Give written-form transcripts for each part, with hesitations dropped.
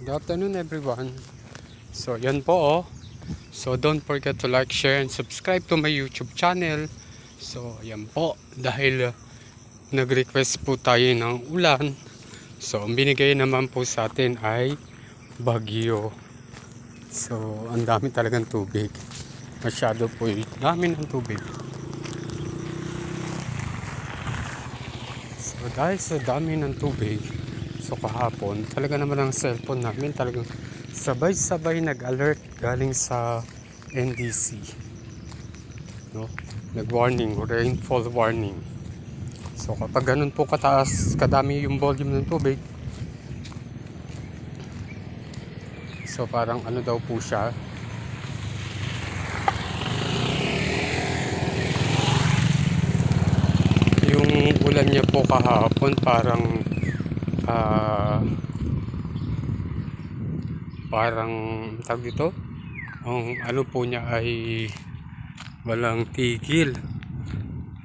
Good afternoon everyone. So yan po oh. So don't forget to like, share and subscribe to my YouTube channel. So yan po dahil nag-request po tayo ng ulan. So ang binigay naman po sa atin ay bagyo. So ang dami talagang tubig. Masyado po dami ng tubig. So dahil sa dami ng tubig, so kahapon talaga naman ang cellphone namin talagang sabay-sabay nag-alert galing sa NDC, no? Nag-warning, rainfall warning. So kapag ganun po kataas, kadami yung volume ng tubig, so parang ano daw po siya, yung ulan niya po kahapon parang tawag dito, ang ano po niya ay walang tigil.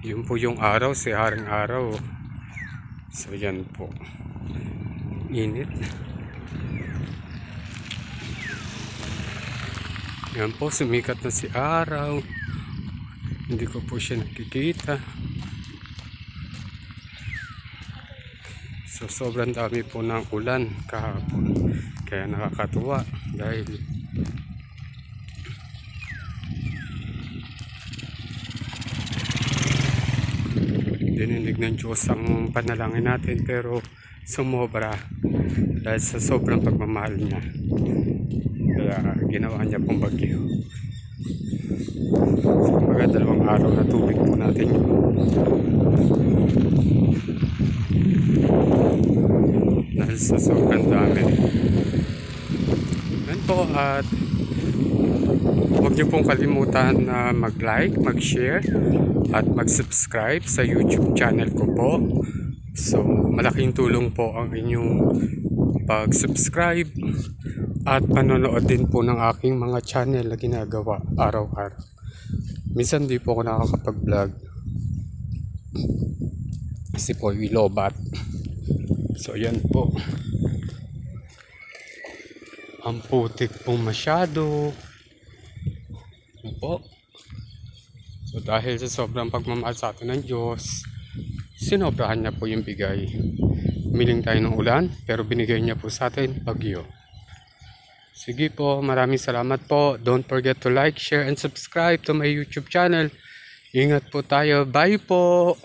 Yun po yung araw, si haring araw. So yan po, init. Yan po, sumikat na si araw. Hindi ko po siya nakikita. So sobrang dami po ng ulan kahapon. Kaya nakakatuwa dahil dininig ng Diyos ang panalangin natin, pero sumobra dahil sa sobrang pagmamahal niya. Kaya ginawa niya pong bagyo. So, mga 2 araw na tubig po natin yun. Dahil sa sobrang dami. Yan po, at huwag niyo pong kalimutan na mag-like, mag-share at mag-subscribe sa YouTube channel ko po. So malaking tulong po ang inyong pag-subscribe at panonood din po ng aking mga channel na ginagawa araw-araw. Minsan di po ako nakakapag-vlog kasi po ilobat. So yan po, ang putik po masyado. Ano po? So dahil sa sobrang pagmamahal sa atin ng Diyos, sinobrahan niya po yung bigay. Humiling tayo ng ulan, pero binigay niya po sa atin bagyo. Sige po, maraming salamat po. Don't forget to like, share and subscribe to my YouTube channel. Ingat po tayo. Bye po!